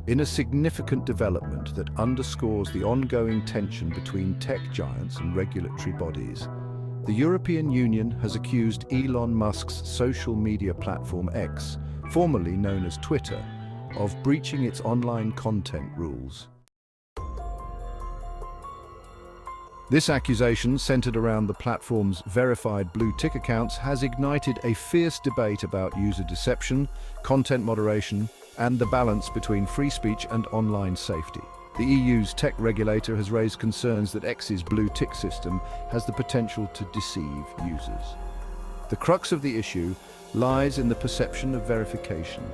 In a significant development that underscores the ongoing tension between tech giants and regulatory bodies, the European Union has accused Elon Musk's social media platform X, formerly known as Twitter, of breaching its online content rules. This accusation, centered around the platform's verified blue-tick accounts, has ignited a fierce debate about user deception, content moderation, and the balance between free speech and online safety. The EU's tech regulator has raised concerns that X's blue-tick system has the potential to deceive users. The crux of the issue lies in the perception of verification.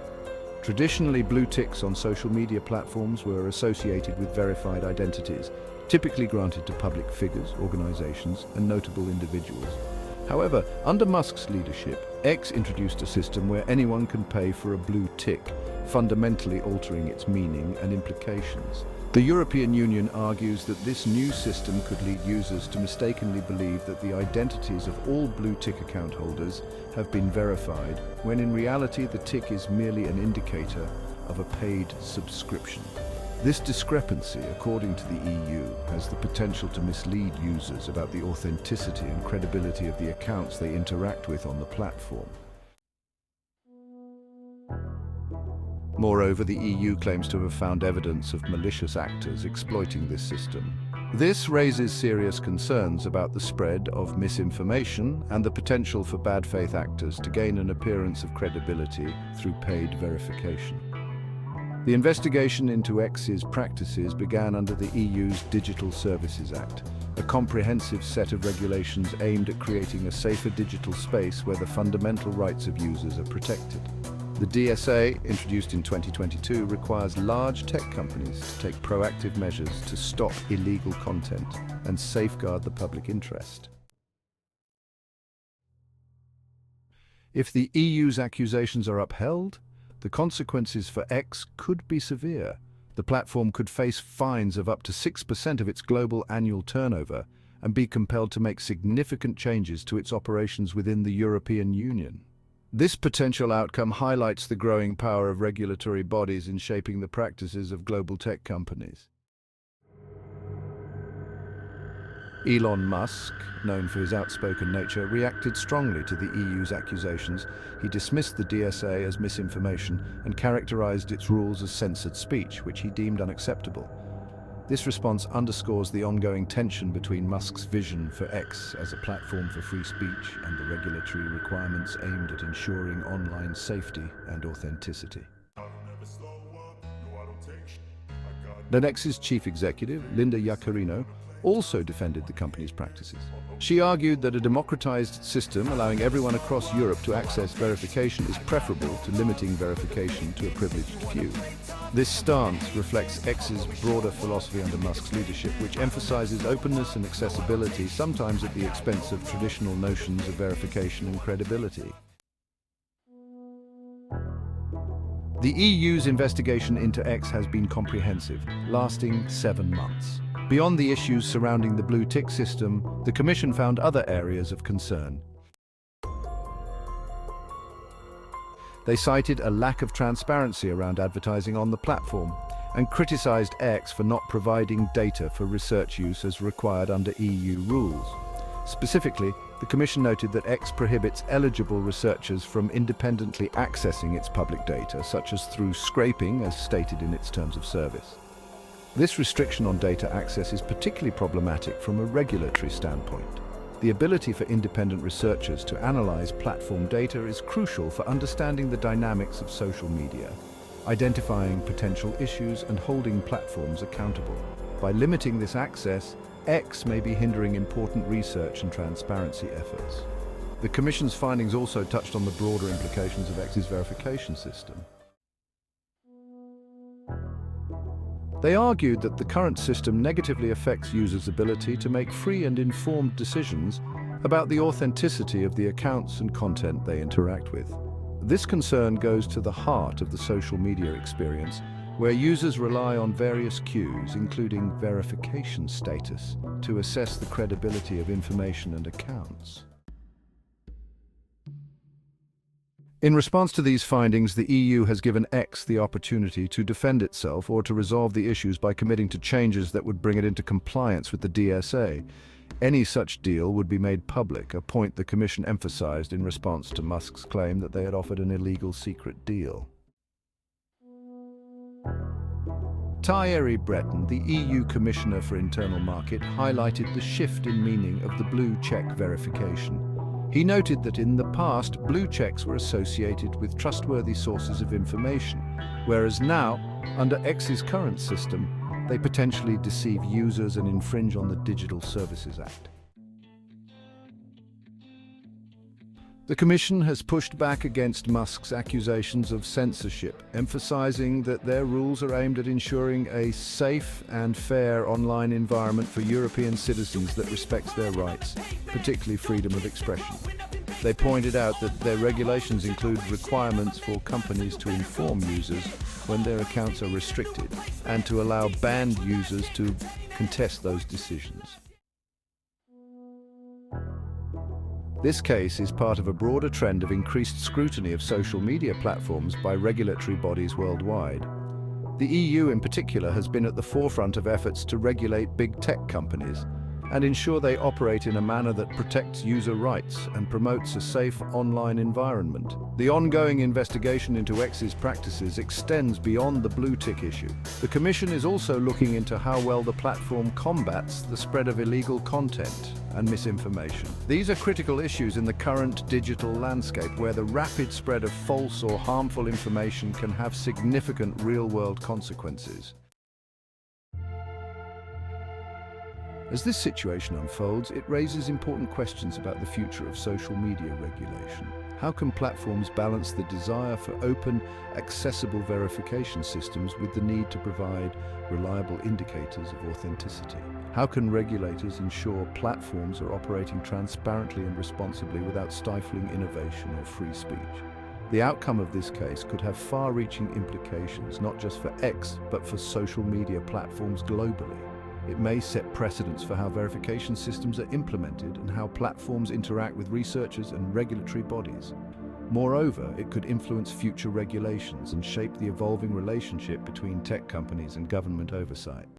Traditionally, blue ticks on social media platforms were associated with verified identities, typically granted to public figures, organizations, and notable individuals. However, under Musk's leadership, X introduced a system where anyone can pay for a blue tick, fundamentally altering its meaning and implications. The European Union argues that this new system could lead users to mistakenly believe that the identities of all blue tick account holders have been verified, when in reality the tick is merely an indicator of a paid subscription. This discrepancy, according to the EU, has the potential to mislead users about the authenticity and credibility of the accounts they interact with on the platform. Moreover, the EU claims to have found evidence of malicious actors exploiting this system. This raises serious concerns about the spread of misinformation and the potential for bad faith actors to gain an appearance of credibility through paid verification. The investigation into X's practices began under the EU's Digital Services Act, a comprehensive set of regulations aimed at creating a safer digital space where the fundamental rights of users are protected. The DSA, introduced in 2022, requires large tech companies to take proactive measures to stop illegal content and safeguard the public interest. If the EU's accusations are upheld, the consequences for X could be severe. The platform could face fines of up to 6% of its global annual turnover and be compelled to make significant changes to its operations within the European Union. This potential outcome highlights the growing power of regulatory bodies in shaping the practices of global tech companies. Elon Musk, known for his outspoken nature, reacted strongly to the EU's accusations. He dismissed the DSA as misinformation and characterized its rules as censored speech, which he deemed unacceptable. This response underscores the ongoing tension between Musk's vision for X as a platform for free speech and the regulatory requirements aimed at ensuring online safety and authenticity. X's chief executive, Linda Yaccarino, also defended the company's practices. She argued that a democratized system allowing everyone across Europe to access verification is preferable to limiting verification to a privileged few. This stance reflects X's broader philosophy under Musk's leadership, which emphasizes openness and accessibility, sometimes at the expense of traditional notions of verification and credibility. The EU's investigation into X has been comprehensive, lasting 7 months. Beyond the issues surrounding the blue tick system, the Commission found other areas of concern. They cited a lack of transparency around advertising on the platform and criticized X for not providing data for research use as required under EU rules. Specifically, the Commission noted that X prohibits eligible researchers from independently accessing its public data, such as through scraping, as stated in its terms of service. This restriction on data access is particularly problematic from a regulatory standpoint. The ability for independent researchers to analyze platform data is crucial for understanding the dynamics of social media, identifying potential issues, and holding platforms accountable. By limiting this access, X may be hindering important research and transparency efforts. The Commission's findings also touched on the broader implications of X's verification system. They argued that the current system negatively affects users' ability to make free and informed decisions about the authenticity of the accounts and content they interact with. This concern goes to the heart of the social media experience, where users rely on various cues, including verification status, to assess the credibility of information and accounts. In response to these findings, the EU has given X the opportunity to defend itself or to resolve the issues by committing to changes that would bring it into compliance with the DSA. Any such deal would be made public, a point the Commission emphasized in response to Musk's claim that they had offered an illegal secret deal. Thierry Breton, the EU Commissioner for Internal Market, highlighted the shift in meaning of the blue check verification. He noted that in the past, blue checks were associated with trustworthy sources of information, whereas now, under X's current system, they potentially deceive users and infringe on the Digital Services Act. The Commission has pushed back against Musk's accusations of censorship, emphasizing that their rules are aimed at ensuring a safe and fair online environment for European citizens that respects their rights, particularly freedom of expression. They pointed out that their regulations include requirements for companies to inform users when their accounts are restricted and to allow banned users to contest those decisions. This case is part of a broader trend of increased scrutiny of social media platforms by regulatory bodies worldwide. The EU in particular has been at the forefront of efforts to regulate big tech companies and ensure they operate in a manner that protects user rights and promotes a safe online environment. The ongoing investigation into X's practices extends beyond the blue tick issue. The Commission is also looking into how well the platform combats the spread of illegal content and misinformation. These are critical issues in the current digital landscape, where the rapid spread of false or harmful information can have significant real-world consequences. As this situation unfolds, it raises important questions about the future of social media regulation. How can platforms balance the desire for open, accessible verification systems with the need to provide reliable indicators of authenticity? How can regulators ensure platforms are operating transparently and responsibly without stifling innovation or free speech? The outcome of this case could have far-reaching implications, not just for X, but for social media platforms globally. It may set precedents for how verification systems are implemented and how platforms interact with researchers and regulatory bodies. Moreover, it could influence future regulations and shape the evolving relationship between tech companies and government oversight.